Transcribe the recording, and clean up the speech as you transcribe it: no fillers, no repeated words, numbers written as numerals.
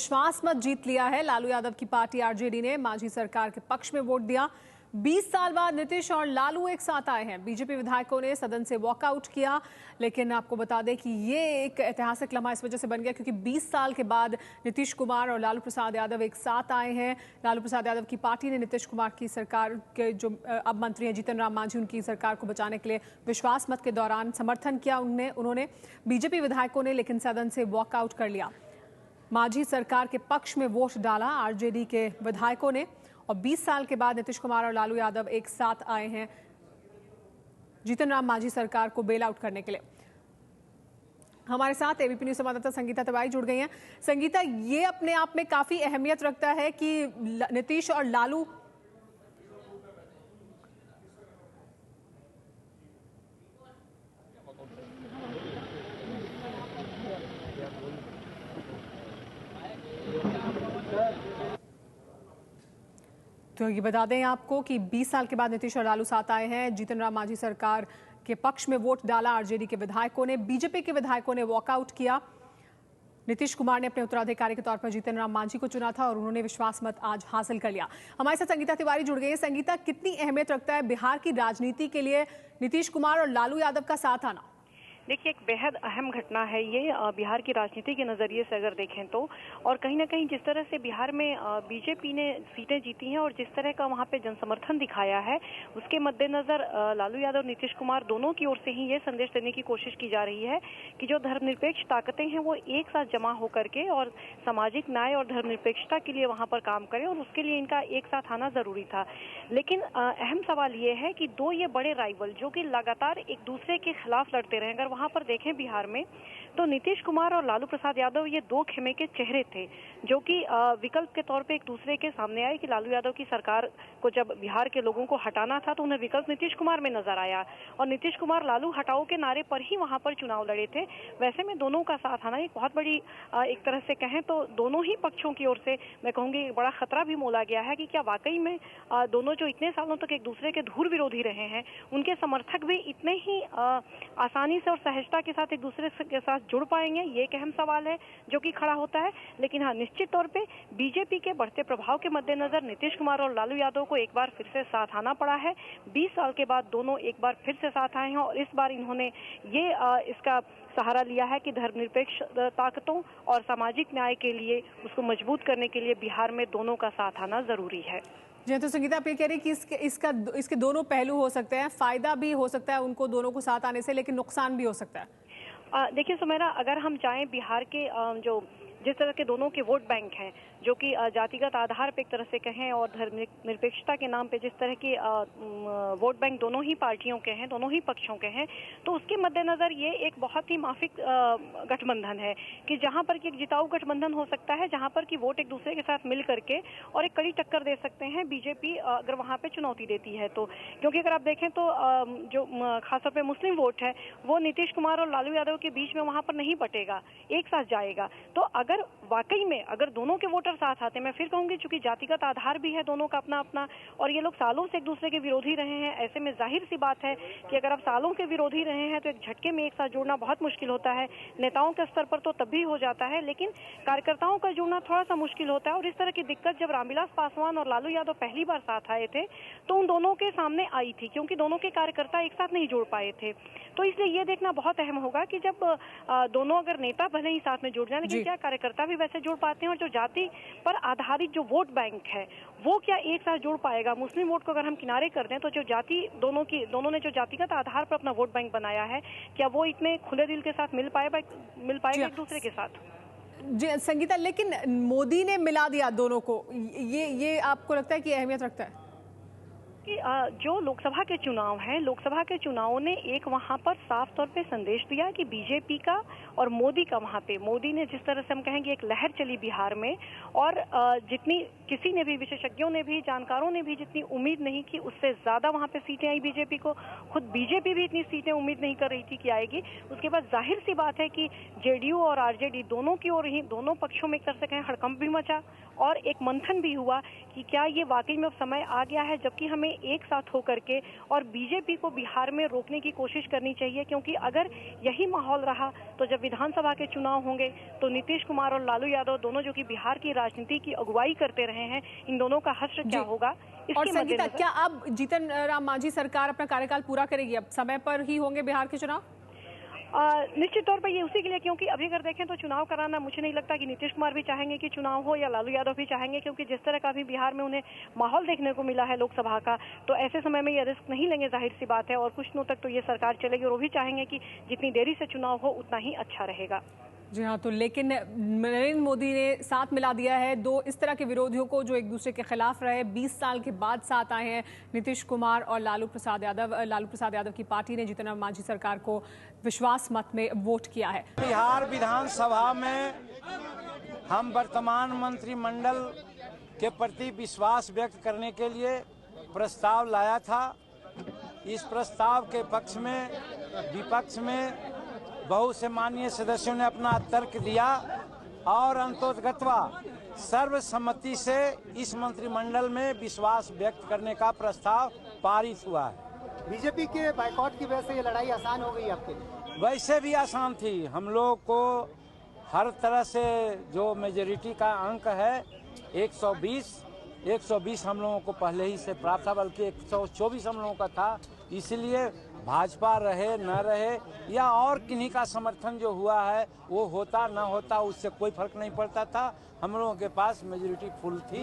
विश्वास मत जीत लिया है। लालू यादव की पार्टी आरजेडी ने मांझी सरकार के पक्ष में वोट दिया। 20 साल बाद नीतीश और लालू एक साथ आए हैं। बीजेपी विधायकों ने सदन से वॉकआउट किया, लेकिन आपको बता दें कि ये एक ऐतिहासिक लम्हा इस वजह से बन गया क्योंकि 20 साल के बाद नीतीश कुमार और लालू प्रसाद यादव एक साथ आए हैं। लालू प्रसाद यादव की पार्टी ने नीतीश कुमार की सरकार के जो अब मंत्री हैं जीतन राम मांझी, उनकी सरकार को बचाने के लिए विश्वास मत के दौरान समर्थन किया उन्होंने। बीजेपी विधायकों ने लेकिन सदन से वॉकआउट कर लिया। मांझी सरकार के पक्ष में वोट डाला आरजेडी के विधायकों ने और 20 साल के बाद नीतीश कुमार और लालू यादव एक साथ आए हैं जीतन राम मांझी सरकार को बेल आउट करने के लिए। हमारे साथ एबीपी न्यूज संवाददाता संगीता तिवारी जुड़ गई हैं। संगीता, ये अपने आप में काफी अहमियत रखता है कि नीतीश और लालू तो ये बता दें आपको कि 20 साल के बाद नीतीश और लालू साथ आए हैं। जीतन राम मांझी सरकार के पक्ष में वोट डाला आरजेडी के विधायकों ने। बीजेपी के विधायकों ने वॉकआउट किया। नीतीश कुमार ने अपने उत्तराधिकारी के तौर पर जीतन राम मांझी को चुना था और उन्होंने विश्वास मत आज हासिल कर लिया। हमारे साथ संगीता तिवारी जुड़ गई है। संगीता, कितनी अहमियत रखता है बिहार की राजनीति के लिए नीतीश कुमार और लालू यादव का साथ आना? देखिए, एक बेहद अहम घटना है ये बिहार की राजनीति के नज़रिए से अगर देखें तो। और कहीं ना कहीं जिस तरह से बिहार में बीजेपी ने सीटें जीती हैं और जिस तरह का वहाँ पे जनसमर्थन दिखाया है, उसके मद्देनज़र लालू यादव नीतीश कुमार दोनों की ओर से ही ये संदेश देने की कोशिश की जा रही है कि जो धर्मनिरपेक्ष ताकतें हैं वो एक साथ जमा होकर के और सामाजिक न्याय और धर्मनिरपेक्षता के लिए वहाँ पर काम करें और उसके लिए इनका एक साथ आना ज़रूरी था। लेकिन अहम सवाल ये है कि दो ये बड़े राइवल जो कि लगातार एक दूसरे के खिलाफ लड़ते रहे, अगर वहां पर देखें बिहार में तो नीतीश कुमार और लालू प्रसाद यादव ये दो खेमे के चेहरे थे जो कि विकल्प के तौर पे एक दूसरे के सामने आए कि लालू यादव की सरकार को जब बिहार के लोगों को हटाना था तो उन्हें विकल्प नीतीश कुमार में नजर आया और नीतीश कुमार लालू हटाओ के नारे पर ही वहां पर चुनाव लड़े थे। वैसे में दोनों का साथ आना एक बहुत बड़ी एक तरह से कहें तो दोनों ही पक्षों की ओर से मैं कहूंगी बड़ा खतरा भी मोला गया है कि क्या वाकई में दोनों जो इतने सालों तक एक दूसरे के धूर विरोधी रहे हैं उनके समर्थक भी इतने ही आसानी से और सहजता के साथ एक दूसरे के साथ जुड़ पाएंगे, ये एक अहम सवाल है जो कि खड़ा होता है। लेकिन हाँ, निश्चित तौर पे बीजेपी के बढ़ते प्रभाव के मद्देनजर नीतीश कुमार और लालू यादव को एक बार फिर से साथ आना पड़ा है। 20 साल के बाद दोनों एक बार फिर से साथ आए हैं और इस बार इन्होंने ये इसका सहारा लिया है कि धर्मनिरपेक्ष ताकतों और सामाजिक न्याय के लिए उसको मजबूत करने के लिए बिहार में दोनों का साथ आना जरूरी है। जी, तो संगीता, आप ये कह रही हैं कि इसके दोनों पहलू हो सकते हैं, फायदा भी हो सकता है उनको दोनों को साथ आने से, लेकिन नुकसान भी हो सकता है। देखिए सुमेरा, अगर हम जाएं बिहार के जो जिस तरह के दोनों के वोट बैंक हैं जो कि जातिगत आधार पे एक तरह से कहें और धर्मनिरपेक्षता के नाम पे जिस तरह के वोट बैंक दोनों ही पार्टियों के हैं, दोनों ही पक्षों के हैं, तो उसके मद्देनजर ये एक बहुत ही माफिक गठबंधन है कि जहां पर कि एक जिताऊ गठबंधन हो सकता है, जहां पर कि वोट एक दूसरे के साथ मिल करके और एक कड़ी टक्कर दे सकते हैं बीजेपी अगर वहां पे चुनौती देती है तो। क्योंकि अगर आप देखें तो जो खासतौर पर मुस्लिम वोट है वो नीतीश कुमार और लालू यादव के बीच में वहां पर नहीं बटेगा, एक साथ जाएगा। तो अगर वाकई में अगर दोनों के वोटर साथ आते हैं, मैं फिर कहूंगी चूंकि जातिगत आधार भी है दोनों का अपना अपना और ये लोग सालों से एक दूसरे के विरोधी रहे हैं, ऐसे में जाहिर सी बात है कि अगर आप सालों के विरोधी रहे हैं तो एक झटके में एक साथ जुड़ना बहुत मुश्किल होता है। नेताओं के स्तर पर तो तब भी हो जाता है, लेकिन कार्यकर्ताओं का जुड़ना थोड़ा सा मुश्किल होता है। और इस तरह की दिक्कत जब रामविलास पासवान और लालू यादव पहली बार साथ आए थे तो उन दोनों के सामने आई थी क्योंकि दोनों के कार्यकर्ता एक साथ नहीं जुड़ पाए थे। तो इसलिए ये देखना बहुत अहम होगा कि जब दोनों अगर नेता भले ही साथ में जुड़ जाए लेकिन क्या कार्यकर्ता भी वैसे जुड़ पाते हैं और जो जाति पर आधारित जो वोट बैंक है वो क्या एक साथ जुड़ पाएगा। मुस्लिम वोट को अगर हम किनारे कर दें तो जो जाति दोनों ने जो जातिगत आधार पर अपना वोट बैंक बनाया है, क्या वो इतने खुले दिल के साथ मिल पाएगा एक दूसरे के साथ? जी संगीता, लेकिन मोदी ने मिला दिया दोनों को, ये आपको लगता है कि अहमियत रखता है? कि जो लोकसभा के चुनाव हैं, लोकसभा के चुनावों ने एक वहां पर साफ तौर पे संदेश दिया कि बीजेपी का और मोदी का वहां पे, मोदी ने जिस तरह से हम कहेंगे एक लहर चली बिहार में और जितनी किसी ने भी, विशेषज्ञों ने भी, जानकारों ने भी जितनी उम्मीद नहीं की उससे ज्यादा वहां पे सीटें आई बीजेपी को। खुद बीजेपी भी इतनी सीटें उम्मीद नहीं कर रही थी कि आएगी। उसके बाद जाहिर सी बात है कि जेडीयू और आरजेडी दोनों की ओर ही, दोनों पक्षों में एक तरह से कहें हड़कंप भी मचा और एक मंथन भी हुआ कि क्या ये वाकई में समय आ गया है जबकि हमें एक साथ होकर के और बीजेपी को बिहार में रोकने की कोशिश करनी चाहिए, क्योंकि अगर यही माहौल रहा तो जब विधानसभा के चुनाव होंगे तो नीतीश कुमार और लालू यादव दोनों जो कि बिहार की राजनीति की अगुवाई करते रहे हैं, इन दोनों का हश्र क्या होगा। और संगीता, क्या अब जीतन राम मांझी सरकार अपना कार्यकाल पूरा करेगी? अब समय पर ही होंगे बिहार के चुनाव? निश्चित तौर पर ये उसी के लिए, क्योंकि अभी अगर देखें तो चुनाव कराना मुझे नहीं लगता कि नीतीश कुमार भी चाहेंगे कि चुनाव हो या लालू यादव भी चाहेंगे, क्योंकि जिस तरह का भी बिहार में उन्हें माहौल देखने को मिला है लोकसभा का, तो ऐसे समय में ये रिस्क नहीं लेंगे, जाहिर सी बात है। और कुछ दिनों तक तो ये सरकार चलेगी और वो भी चाहेंगे कि जितनी देरी से चुनाव हो उतना ही अच्छा रहेगा। जी हाँ, तो लेकिन नरेंद्र मोदी ने साथ मिला दिया है दो इस तरह के विरोधियों को जो एक दूसरे के खिलाफ रहे, 20 साल के बाद साथ आए हैं। नीतीश कुमार और लालू प्रसाद यादव की पार्टी ने जीतन राम मांझी सरकार को विश्वास मत में वोट किया है। बिहार विधानसभा में हम वर्तमान मंत्रिमंडल के प्रति विश्वास व्यक्त करने के लिए प्रस्ताव लाया था। इस प्रस्ताव के पक्ष में विपक्ष में बहुत से माननीय सदस्यों ने अपना तर्क दिया और अंततोगत्वा सर्वसम्मति से इस मंत्रिमंडल में विश्वास व्यक्त करने का प्रस्ताव पारित हुआ है। बीजेपी के बायकॉट की वजह से ये लड़ाई आसान हो गई आपके लिए? वैसे भी आसान थी। हम लोग को हर तरह से जो मेजोरिटी का अंक है 120 हम लोगों को पहले ही से प्राप्त था, बल्कि 124 हम लोगों का था। इसलिए भाजपा रहे न रहे या और किन्हीं का समर्थन जो हुआ है वो होता न होता उससे कोई फर्क नहीं पड़ता था। हम लोगों के पास मेजोरिटी फुल थी।